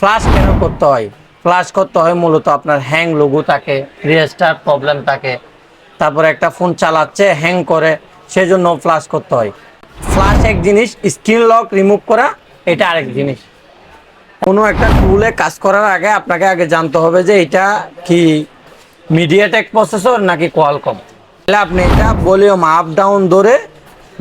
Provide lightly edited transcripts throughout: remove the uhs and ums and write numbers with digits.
Flush কেন করতে হয়? ফ্লাশ করতে হয় মূলত আপনার হ্যাং লোগো থাকে, রেজিস্টার প্রবলেম থাকে, তারপরে একটা ফোন চালাচ্ছে হ্যাং করে, সেজন্য ফ্লাশ করতে হয়। ফ্লাশ এক জিনিস, স্ক্রিন লক রিমুভ করা এটা আরেক জিনিস। কোনো একটা টুলে কাজ করার আগে আপনাকে আগে জানতে হবে যে এটা কি মিডিয়াটেক প্রসেসর নাকি কোয়ালকম। তাহলে আপনি এটা ভলিউম আপ ডাউন ধরে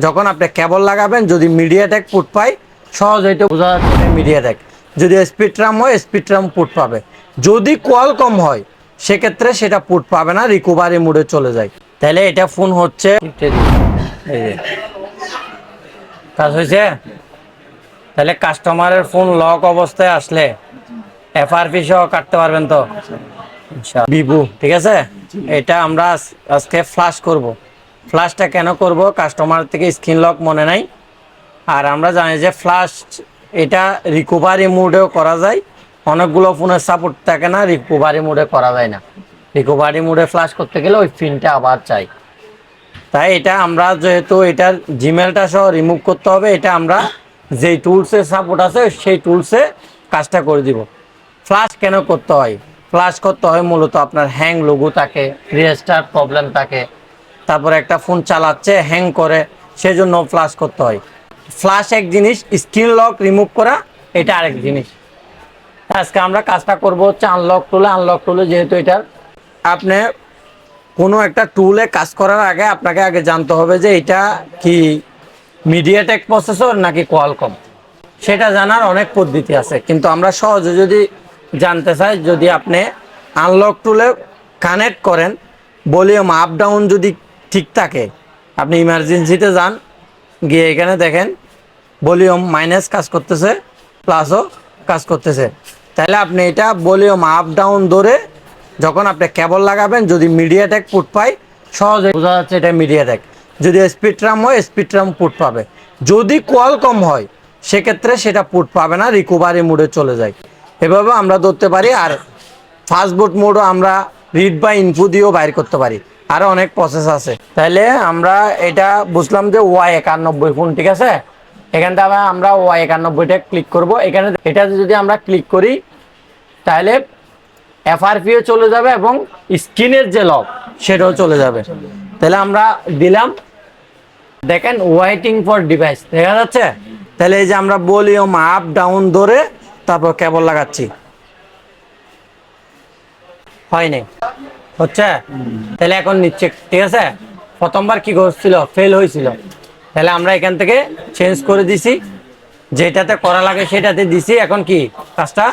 যখন আপনি কেবল লাগাবেন, যদি মিডিয়াটেক পুট পাই সহজ এটা বোঝা যাচ্ছে মিডিয়াটেক। যদি স্পিডরাম হয় স্পিডরাম পুট পাবে, যদি কোয়ালকম হয় সেক্ষেত্রে সেটা পুট পাবে না, রিকভারি মোডে চলে যায়। তাহলে এটা ফোন হচ্ছে এই যে কাজ হয়েছে। তাহলে কাস্টমারের ফোন লক অবস্থায় আসলে এফআরপি সহ কাটতে পারবেন তো বিভু, ঠিক আছে। এটা আমরা আজকে ফ্লাশ করব। ফ্লাশটা কেন করব? কাস্টমার থেকে স্ক্রিন লক মনে নাই, আর আমরা জানি যে ফ্লাশ এটা রিকভারি মোডেও করা যায়। অনেকগুলো ফোনের সাপোর্ট থাকে না, রিকভারি মোডে করা যায় না। রিকভারি মোডে ফ্লাশ করতে গেলে ওই পিনটা আবার চাই। তাই এটা আমরা যেহেতু এটার জিমেলটা সহ রিমুভ করতে হবে, এটা আমরা যেই টুলসের সাপোর্ট আছে সেই টুলসে কাজটা করে দিব। ফ্লাশ কেন করতে হয়? ফ্লাশ করতে হয় মূলত আপনার হ্যাং লোগো থাকে, রেজিস্টার প্রবলেম থাকে, তারপরে একটা ফোন চালাচ্ছে হ্যাং করে, সেজন্য ফ্লাশ করতে হয়। ফ্লাশ এক জিনিস, স্ক্রিন লক রিমুভ করা এটা আরেক জিনিস। আজকে আমরা কাজটা করব হচ্ছে আনলক টুলে। যেহেতু এটার আপনি কোনো একটা টুলে কাজ করার আগে আপনাকে আগে জানতে হবে যে এটা কি মিডিয়াটেক প্রসেসর নাকি কোয়ালকম। সেটা জানার অনেক পদ্ধতি আছে, কিন্তু আমরা সহজে যদি জানতে চাই, যদি আপনি আনলক টুলে কানেক্ট করেন, ভলিউম আপ ডাউন যদি ঠিক থাকে, আপনি ইমার্জেন্সিতে যান, গিয়ে এখানে দেখেন ভলিউম মাইনাস কাজ করতেছে, প্লাসও কাজ করতেছে। তাহলে আপনি এটা ভলিউম আপ ডাউন ধরে যখন আপনি কেবল লাগাবেন, যদি মিডিয়াটেক পুট পাই সহজে বোঝা যাচ্ছে এটা মিডিয়াটেক। যদি স্পিডরাম হয় স্পিডরাম পুট পাবে, যদি কোয়ালকম হয় সেক্ষেত্রে সেটা পুট পাবে না, রিকভারি মোডে চলে যায়। এভাবে আমরা ধরতে পারি। আর ফাস্ট বুট মোডও আমরা রিড বা ইনপু দিয়েও বাইর করতে পারি। আরও অনেক প্রসেস আছে। তাইলে আমরা এটা বুঝলাম যে Y91 ফোন, ঠিক আছে। এখান থেকে আমরা Y91টা ক্লিক করব। এখানে এটা যদি আমরা ক্লিক করি তাহলে এফআরপিও চলে যাবে এবং স্ক্রিনের যে লক সেটাও চলে যাবে। তাহলে আমরা দিলাম, দেখেন ওয়েটিং ফর ডিভাইস দেখা যাচ্ছে। তাহলে এই যে আমরা ভলিউম আপ ডাউন ধরে তারপর কেবল লাগাচ্ছি, হয়নি, হচ্ছে। তাহলে এখন নিচ্ছে, ঠিক আছে। প্রথমবার কি করছিল, ফেল হয়েছিল। তাহলে আমরা এখান থেকে চেঞ্জ করে দিছি, যেটাতে করা লাগে সেটাতে দিছি। এখন কি কাজটা